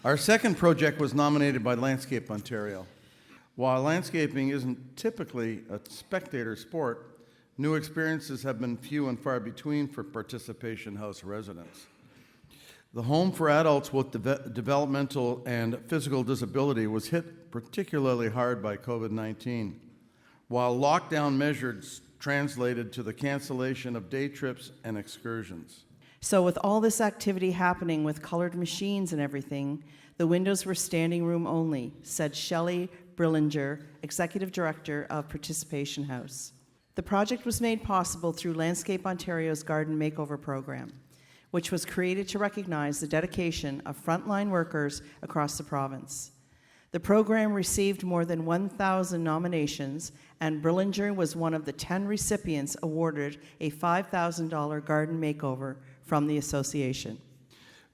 Our second project was nominated by Landscape Ontario. While landscaping isn't typically a spectator sport, new experiences have been few and far between for Participation House residents. The home for adults with developmental and physical disability was hit particularly hard by COVID-19, while lockdown measures translated to the cancellation of day trips and excursions. So with all this activity happening with colored machines and everything, the windows were standing room only, said Shelley Brillinger, Executive Director of Participation House. The project was made possible through Landscape Ontario's Garden Makeover program, which was created to recognize the dedication of frontline workers across the province. The program received more than 1,000 nominations, and Brillinger was one of the 10 recipients awarded a $5,000 garden makeover from the association.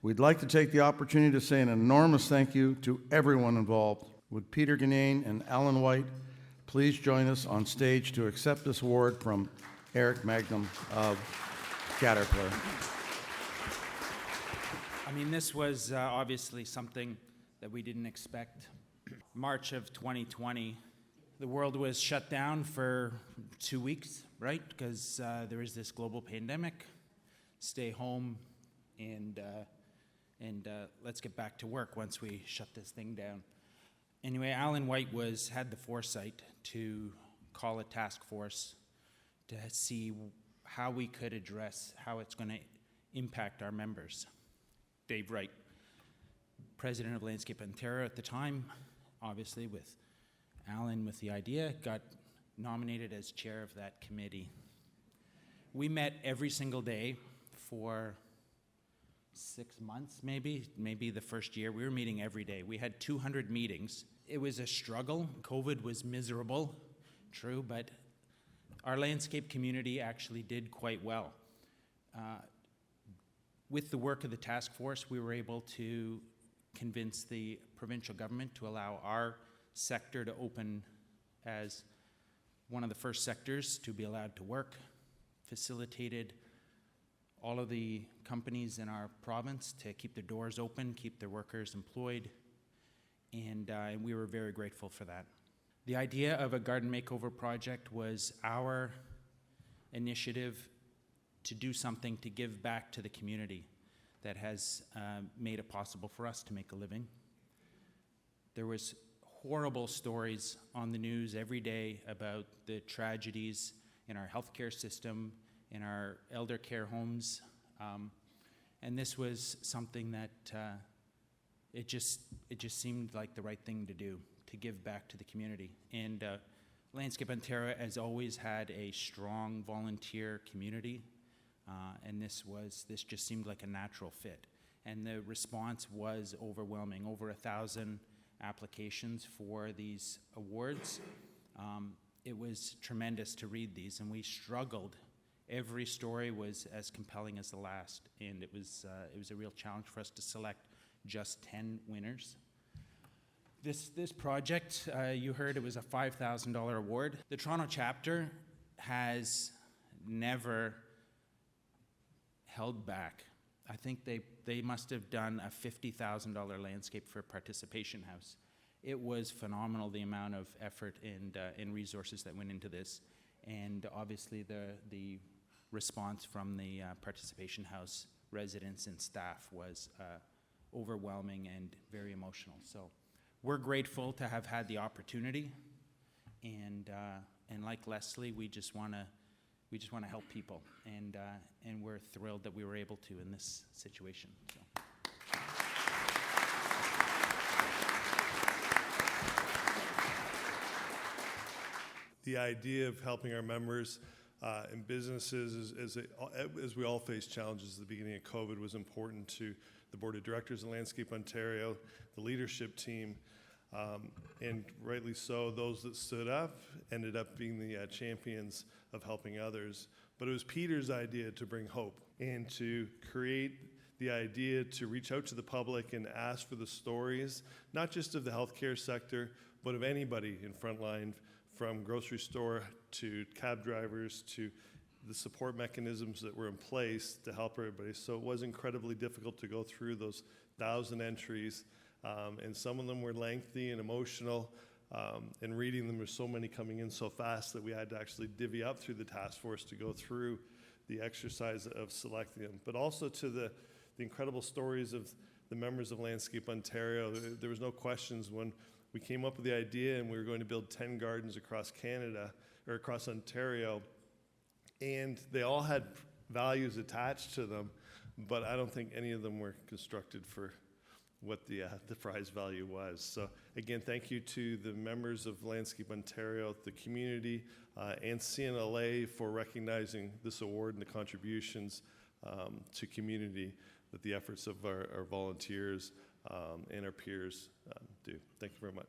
We'd like to take the opportunity to say an enormous thank you to everyone involved. Would Peter Ganane and Alan White please join us on stage to accept this award from Eric Magnum of Caterpillar. I mean, this was obviously something that we didn't expect. March of 2020, the world was shut down for 2 weeks, right? Because there was this global pandemic. Stay home and let's get back to work once we shut this thing down. Anyway, Alan White had the foresight to call a task force to see how we could address how it's going to impact our members. Dave Wright, president of Landscape Ontario at the time, obviously with Alan with the idea, got nominated as chair of that committee. We met every single day for 6 months, maybe the first year. We were meeting every day. We had 200 meetings. It was a struggle. COVID was miserable, true, but our landscape community actually did quite well. With the work of the task force, we were able to convince the provincial government to allow our sector to open as one of the first sectors to be allowed to work, facilitated all of the companies in our province to keep their doors open, keep their workers employed, and we were very grateful for that. The idea of a garden makeover project was our initiative to do something to give back to the community that has made it possible for us to make a living. There was horrible stories on the news every day about the tragedies in our healthcare system, in our elder care homes, and this was something that it just seemed like the right thing to do, to give back to the community. And Landscape Ontario has always had a strong volunteer community, and this just seemed like a natural fit. And the response was overwhelming. Over 1,000 applications for these awards. It was tremendous to read these, and we struggled. Every story was as compelling as the last, and it was a real challenge for us to select just 10 winners. This project, you heard it was a $5,000 award. The Toronto chapter has never held back. I think they must have done a $50,000 landscape for Participation House. It was phenomenal, the amount of effort and resources that went into this, and obviously the response from the Participation House residents and staff was overwhelming and very emotional. So we're grateful to have had the opportunity, and like Leslie, we just want to help people, and we're thrilled that we were able to in this situation. So. The idea of helping our members and businesses as we all face challenges at the beginning of COVID was important to the Board of Directors of Landscape Ontario, the leadership team, and rightly so, those that stood up ended up being the champions of helping others. But it was Peter's idea to bring hope and to create the idea to reach out to the public and ask for the stories, not just of the healthcare sector, but of anybody in frontline, from grocery store to cab drivers to the support mechanisms that were in place to help everybody. So it was incredibly difficult to go through those 1,000 entries And some of them were lengthy and emotional. And reading them, there's so many coming in so fast that we had to actually divvy up through the task force to go through the exercise of selecting them. But also to the incredible stories of the members of Landscape Ontario. There was no questions when we came up with the idea and we were going to build 10 gardens across Canada, or across Ontario, and they all had values attached to them, but I don't think any of them were constructed for what the prize value was. So again, thank you to the members of Landscape Ontario, the community, and CNLA for recognizing this award and the contributions to community that the efforts of our volunteers and our peers do. Thank you very much.